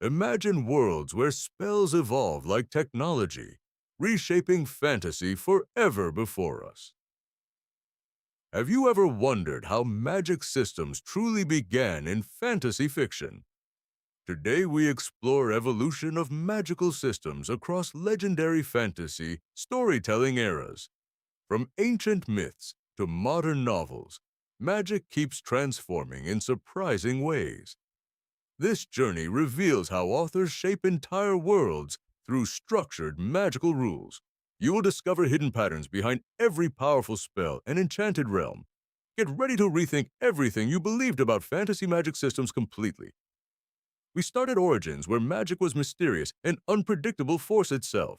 Imagine worlds where spells evolve like technology, reshaping fantasy forever before us. Have you ever wondered how magic systems truly began in fantasy fiction? Today we explore evolution of magical systems across legendary fantasy storytelling eras. From ancient myths to modern novels, magic keeps transforming in surprising ways. This journey reveals how authors shape entire worlds through structured magical rules. You will discover hidden patterns behind every powerful spell and enchanted realm. Get ready to rethink everything you believed about fantasy magic systems completely. We start at origins where magic was mysterious and unpredictable force itself.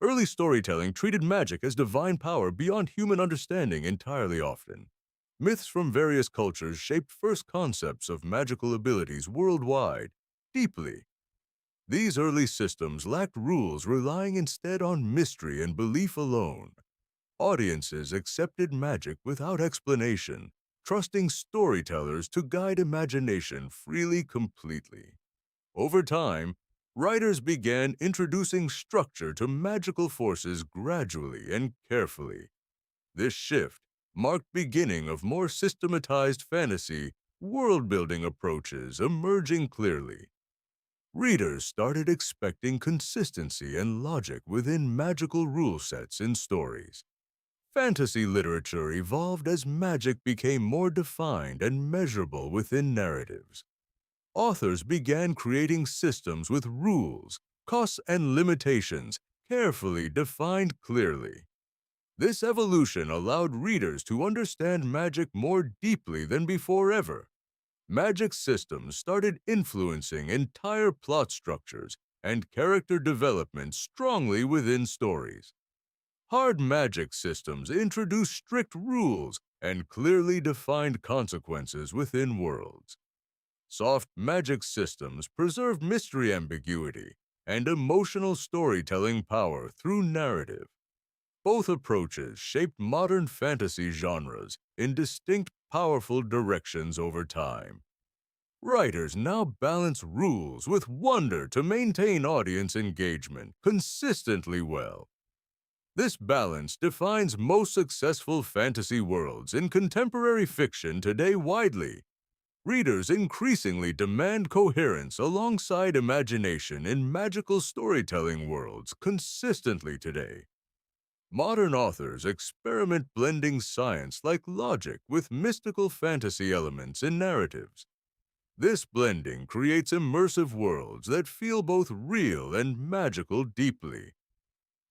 Early storytelling treated magic as divine power beyond human understanding entirely often. Myths from various cultures shaped first concepts of magical abilities worldwide, deeply. These early systems lacked rules, relying instead on mystery and belief alone. Audiences accepted magic without explanation, trusting storytellers to guide imagination freely completely. Over time, writers began introducing structure to magical forces gradually and carefully. This shift marked beginning of more systematized fantasy, world-building approaches emerging clearly. Readers started expecting consistency and logic within magical rule sets in stories. Fantasy literature evolved as magic became more defined and measurable within narratives. Authors began creating systems with rules, costs, and limitations carefully defined clearly. This evolution allowed readers to understand magic more deeply than before ever. Magic systems started influencing entire plot structures and character development strongly within stories. Hard magic systems introduced strict rules and clearly defined consequences within worlds. Soft magic systems preserve mystery ambiguity and emotional storytelling power through narrative. Both approaches shaped modern fantasy genres in distinct, powerful directions over time. Writers now balance rules with wonder to maintain audience engagement consistently well. This balance defines most successful fantasy worlds in contemporary fiction today widely. Readers increasingly demand coherence alongside imagination in magical storytelling worlds consistently today. Modern authors experiment blending science like logic with mystical fantasy elements in narratives. This blending creates immersive worlds that feel both real and magical deeply.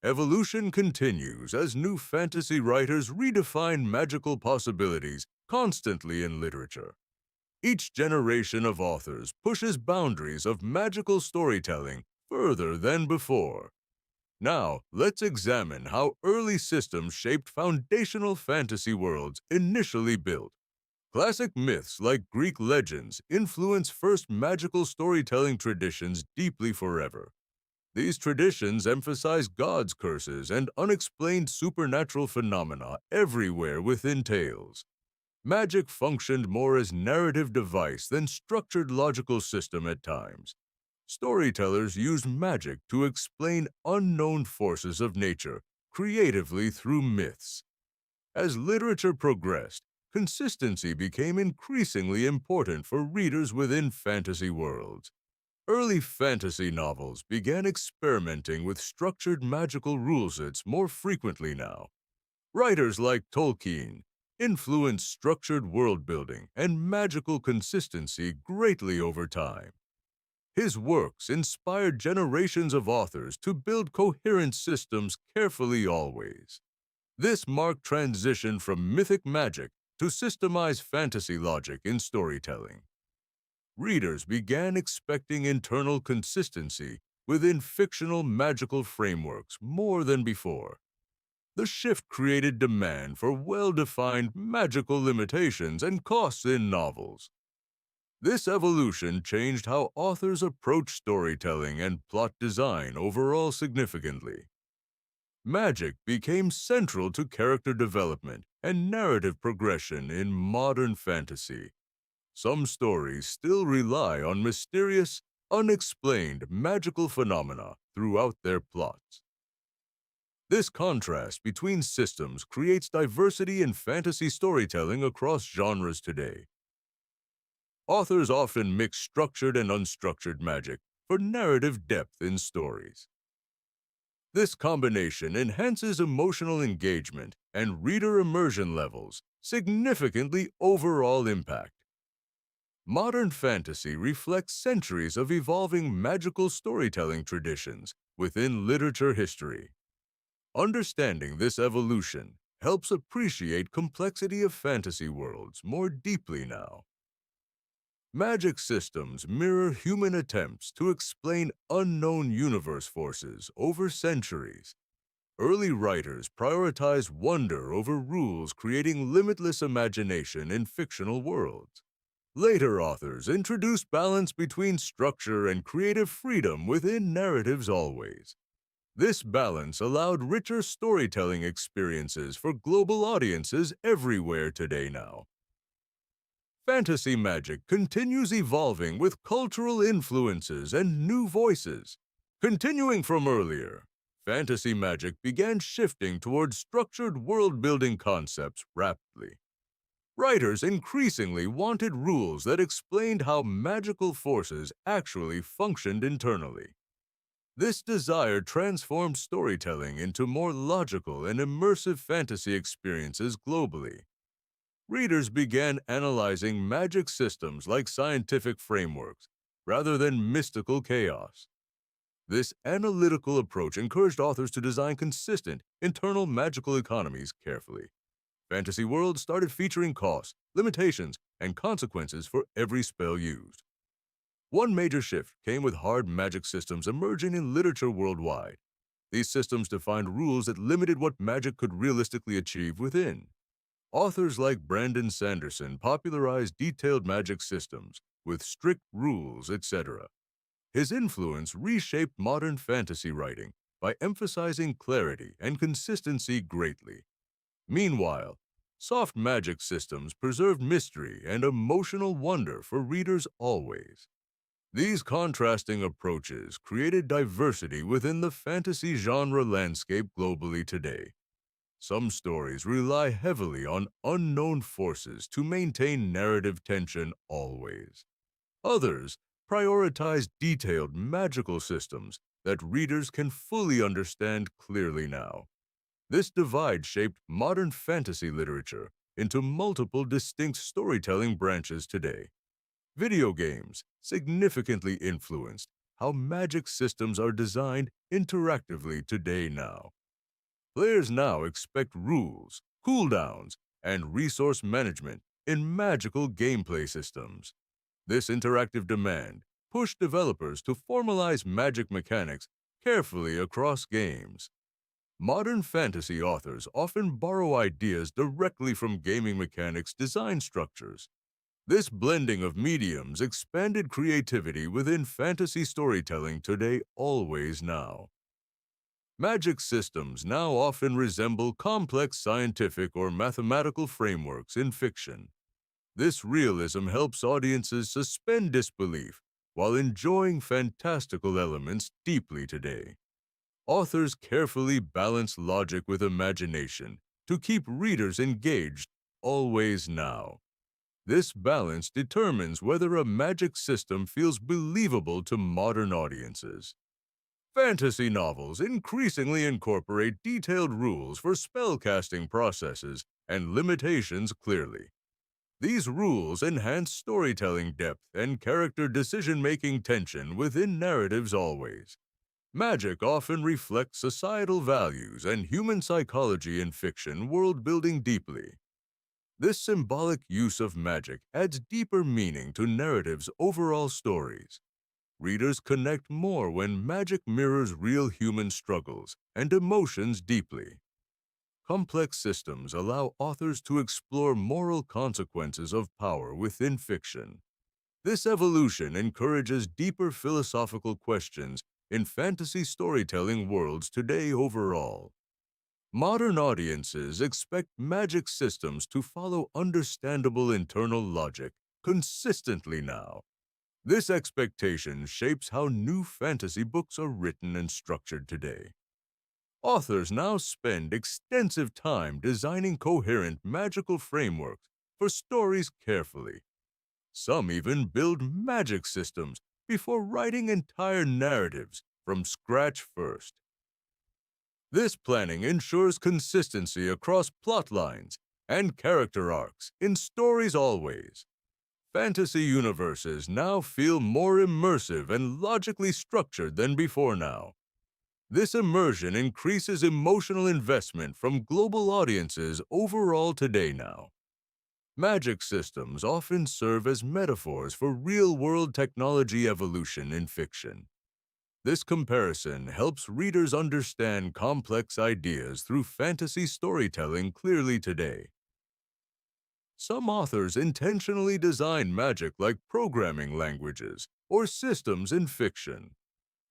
Evolution continues as new fantasy writers redefine magical possibilities constantly in literature. Each generation of authors pushes boundaries of magical storytelling further than before. Now, let's examine how early systems shaped foundational fantasy worlds initially built. Classic myths like Greek legends influence first magical storytelling traditions deeply forever. These traditions emphasize gods' curses and unexplained supernatural phenomena everywhere within tales. Magic functioned more as narrative device than structured logical system at times. Storytellers used magic to explain unknown forces of nature creatively through myths. As literature progressed, consistency became increasingly important for readers within fantasy worlds. Early fantasy novels began experimenting with structured magical rule sets more frequently now. Writers like Tolkien influenced structured world building and magical consistency greatly over time. His works inspired generations of authors to build coherent systems carefully always. This marked transition from mythic magic to systemized fantasy logic in storytelling. Readers began expecting internal consistency within fictional magical frameworks more than before. The shift created demand for well-defined magical limitations and costs in novels. This evolution changed how authors approach storytelling and plot design overall significantly. Magic became central to character development and narrative progression in modern fantasy. Some stories still rely on mysterious unexplained magical phenomena throughout their plots. This contrast between systems creates diversity in fantasy storytelling across genres today. Authors often mix structured and unstructured magic for narrative depth in stories. This combination enhances emotional engagement and reader immersion levels, significantly overall impact. Modern fantasy reflects centuries of evolving magical storytelling traditions within literature history. Understanding this evolution helps appreciate complexity of fantasy worlds more deeply now. Magic systems mirror human attempts to explain unknown universe forces over centuries. Early writers prioritized wonder over rules, creating limitless imagination in fictional worlds. Later authors introduced balance between structure and creative freedom within narratives always. This balance allowed richer storytelling experiences for global audiences everywhere today now. Fantasy magic continues evolving with cultural influences and new voices. Continuing from earlier, fantasy magic began shifting towards structured world-building concepts rapidly. Writers increasingly wanted rules that explained how magical forces actually functioned internally. This desire transformed storytelling into more logical and immersive fantasy experiences globally. Readers began analyzing magic systems like scientific frameworks rather than mystical chaos. This analytical approach encouraged authors to design consistent, internal magical economies carefully. Fantasy worlds started featuring costs, limitations, and consequences for every spell used. One major shift came with hard magic systems emerging in literature worldwide. These systems defined rules that limited what magic could realistically achieve within. Authors like Brandon Sanderson popularized detailed magic systems with strict rules, etc. His influence reshaped modern fantasy writing by emphasizing clarity and consistency greatly. Meanwhile, soft magic systems preserved mystery and emotional wonder for readers always. These contrasting approaches created diversity within the fantasy genre landscape globally today. Some stories rely heavily on unknown forces to maintain narrative tension always. Others prioritize detailed magical systems that readers can fully understand clearly now. This divide shaped modern fantasy literature into multiple distinct storytelling branches today. Video games significantly influenced how magic systems are designed interactively today now. Players now expect rules, cooldowns, and resource management in magical gameplay systems. This interactive demand pushed developers to formalize magic mechanics carefully across games. Modern fantasy authors often borrow ideas directly from gaming mechanics design structures. This blending of mediums expanded creativity within fantasy storytelling today always now. Magic systems now often resemble complex scientific or mathematical frameworks in fiction. This realism helps audiences suspend disbelief while enjoying fantastical elements deeply today. Authors carefully balance logic with imagination to keep readers engaged always now. This balance determines whether a magic system feels believable to modern audiences. Fantasy novels increasingly incorporate detailed rules for spellcasting processes and limitations clearly. These rules enhance storytelling depth and character decision-making tension within narratives always. Magic often reflects societal values and human psychology in fiction world-building deeply. This symbolic use of magic adds deeper meaning to narratives' overall stories. Readers connect more when magic mirrors real human struggles and emotions deeply. Complex systems allow authors to explore moral consequences of power within fiction. This evolution encourages deeper philosophical questions in fantasy storytelling worlds today overall. Modern audiences expect magic systems to follow understandable internal logic consistently now. This expectation shapes how new fantasy books are written and structured today. Authors now spend extensive time designing coherent magical frameworks for stories carefully. Some even build magic systems before writing entire narratives from scratch first. This planning ensures consistency across plot lines and character arcs in stories always. Fantasy universes now feel more immersive and logically structured than before now. This immersion increases emotional investment from global audiences overall today now. Magic systems often serve as metaphors for real-world technology evolution in fiction. This comparison helps readers understand complex ideas through fantasy storytelling clearly today. Some authors intentionally design magic like programming languages or systems in fiction.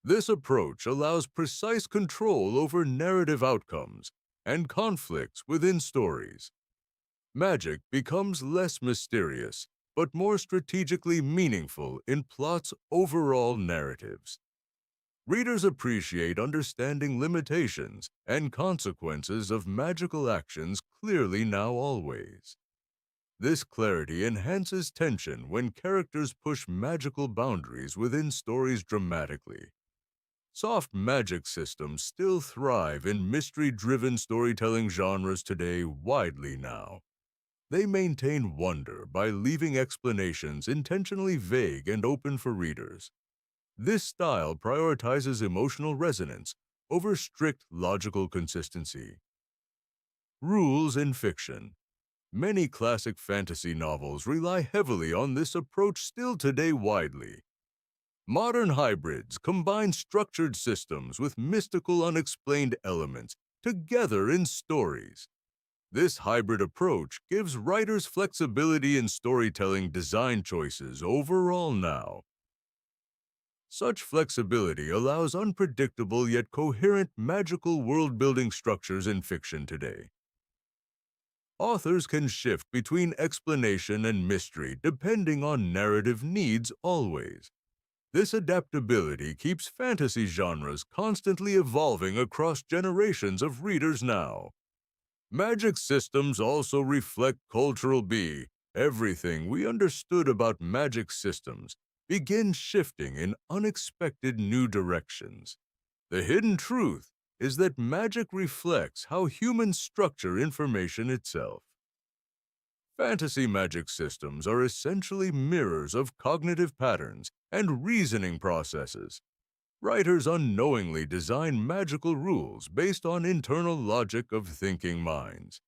This approach allows precise control over narrative outcomes and conflicts within stories. Magic becomes less mysterious, but more strategically meaningful in plot's overall narratives. Readers appreciate understanding limitations and consequences of magical actions clearly now always. This clarity enhances tension when characters push magical boundaries within stories dramatically. Soft magic systems still thrive in mystery-driven storytelling genres today widely now. They maintain wonder by leaving explanations intentionally vague and open for readers. This style prioritizes emotional resonance over strict logical consistency. Rules in fiction. Many classic fantasy novels rely heavily on this approach still today widely. Modern hybrids combine structured systems with mystical unexplained elements together in stories. This hybrid approach gives writers flexibility in storytelling design choices overall now. Such flexibility allows unpredictable yet coherent magical world-building structures in fiction today. Authors can shift between explanation and mystery depending on narrative needs always. This adaptability keeps fantasy genres constantly evolving across generations of readers now. Magic systems also reflect cultural B. Everything we understood about magic systems begins shifting in unexpected new directions. The hidden truth is that magic reflects how humans structure information itself. Fantasy magic systems are essentially mirrors of cognitive patterns and reasoning processes. Writers unknowingly design magical rules based on internal logic of thinking minds.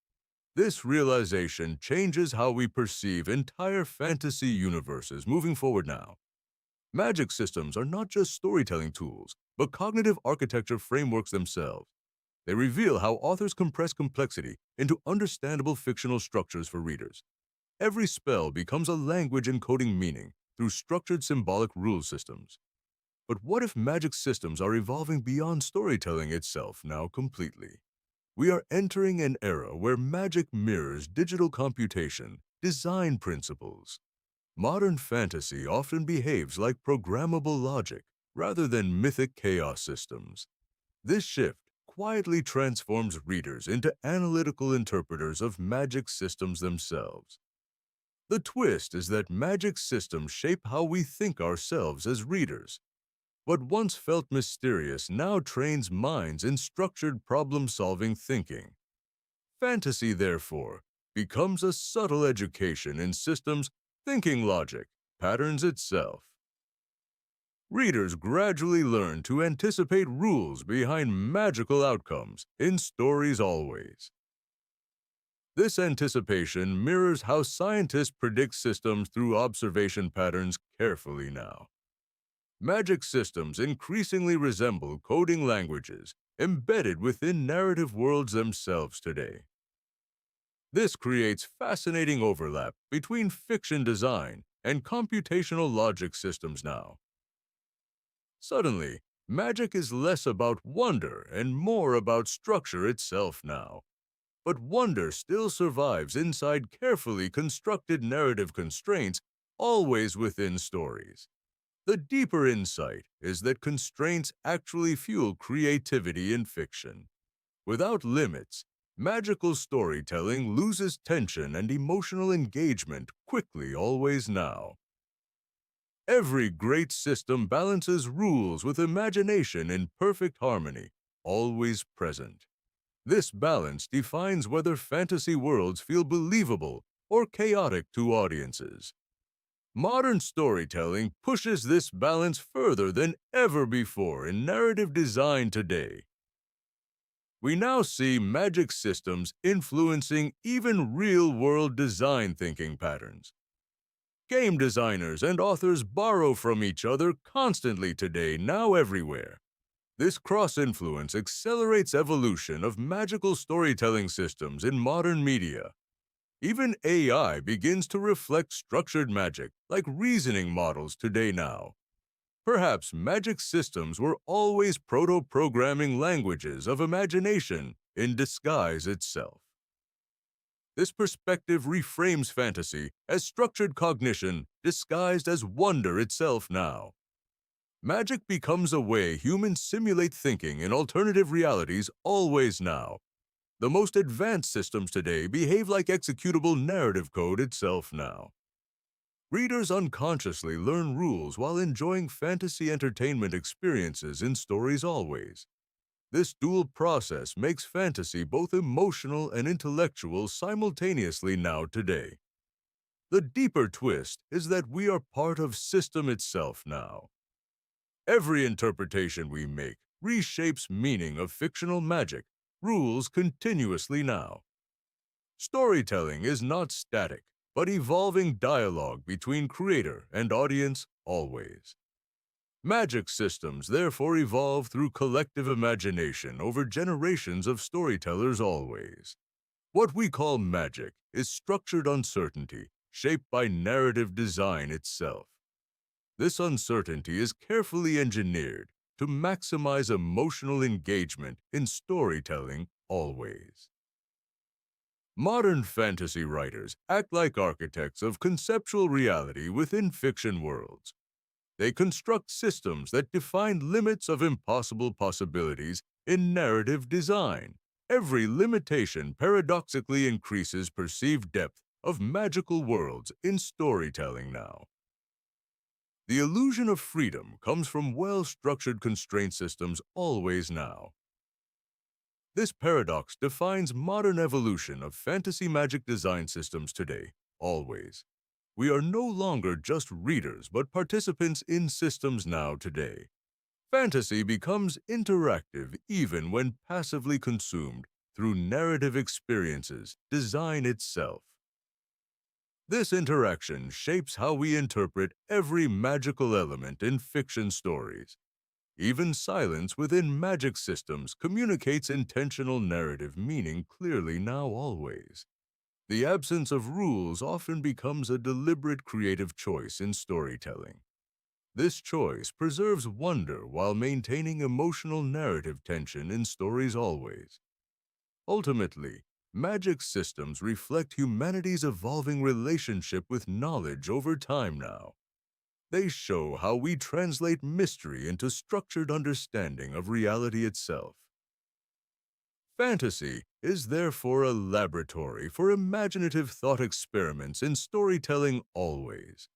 This realization changes how we perceive entire fantasy universes moving forward now. Magic systems are not just storytelling tools, but cognitive architecture frameworks themselves. They reveal how authors compress complexity into understandable fictional structures for readers. Every spell becomes a language encoding meaning through structured symbolic rule systems. But what if magic systems are evolving beyond storytelling itself now completely? We are entering an era where magic mirrors digital computation, design principles. Modern fantasy often behaves like programmable logic rather than mythic chaos systems. This shift quietly transforms readers into analytical interpreters of magic systems themselves. The twist is that magic systems shape how we think ourselves as readers. What once felt mysterious now trains minds in structured problem-solving thinking. Fantasy, therefore, becomes a subtle education in systems thinking logic, patterns itself. Readers gradually learn to anticipate rules behind magical outcomes in stories always. This anticipation mirrors how scientists predict systems through observation patterns carefully now. Magic systems increasingly resemble coding languages embedded within narrative worlds themselves today. This creates fascinating overlap between fiction design and computational logic systems now. Suddenly, magic is less about wonder and more about structure itself now. But wonder still survives inside carefully constructed narrative constraints, always within stories. The deeper insight is that constraints actually fuel creativity in fiction. Without limits, magical storytelling loses tension and emotional engagement quickly always now. Every great system balances rules with imagination in perfect harmony, always present. This balance defines whether fantasy worlds feel believable or chaotic to audiences. Modern storytelling pushes this balance further than ever before in narrative design today. We now see magic systems influencing even real-world design thinking patterns. Game designers and authors borrow from each other constantly today, now everywhere. This cross-influence accelerates evolution of magical storytelling systems in modern media. Even AI begins to reflect structured magic, like reasoning models today now. Perhaps magic systems were always proto-programming languages of imagination in disguise itself. This perspective reframes fantasy as structured cognition disguised as wonder itself now. Magic becomes a way humans simulate thinking in alternative realities always now. The most advanced systems today behave like executable narrative code itself now. Readers unconsciously learn rules while enjoying fantasy entertainment experiences in stories always. This dual process makes fantasy both emotional and intellectual simultaneously now today. The deeper twist is that we are part of system itself now. Every interpretation we make reshapes meaning of fictional magic, rules continuously now. Storytelling is not static, but evolving dialogue between creator and audience always. Magic systems therefore evolve through collective imagination over generations of storytellers always. What we call magic is structured uncertainty, shaped by narrative design itself. This uncertainty is carefully engineered to maximize emotional engagement in storytelling always. Modern fantasy writers act like architects of conceptual reality within fiction worlds. They construct systems that define limits of impossible possibilities in narrative design. Every limitation paradoxically increases perceived depth of magical worlds in storytelling now. The illusion of freedom comes from well-structured constraint systems always now. This paradox defines modern evolution of fantasy magic design systems today, always. We are no longer just readers but participants in systems now today. Fantasy becomes interactive even when passively consumed through narrative experiences, design itself. This interaction shapes how we interpret every magical element in fiction stories. Even silence within magic systems communicates intentional narrative meaning clearly now always. The absence of rules often becomes a deliberate creative choice in storytelling. This choice preserves wonder while maintaining emotional narrative tension in stories always. Ultimately, magic systems reflect humanity's evolving relationship with knowledge over time now. They show how we translate mystery into structured understanding of reality itself. Fantasy is therefore a laboratory for imaginative thought experiments in storytelling always.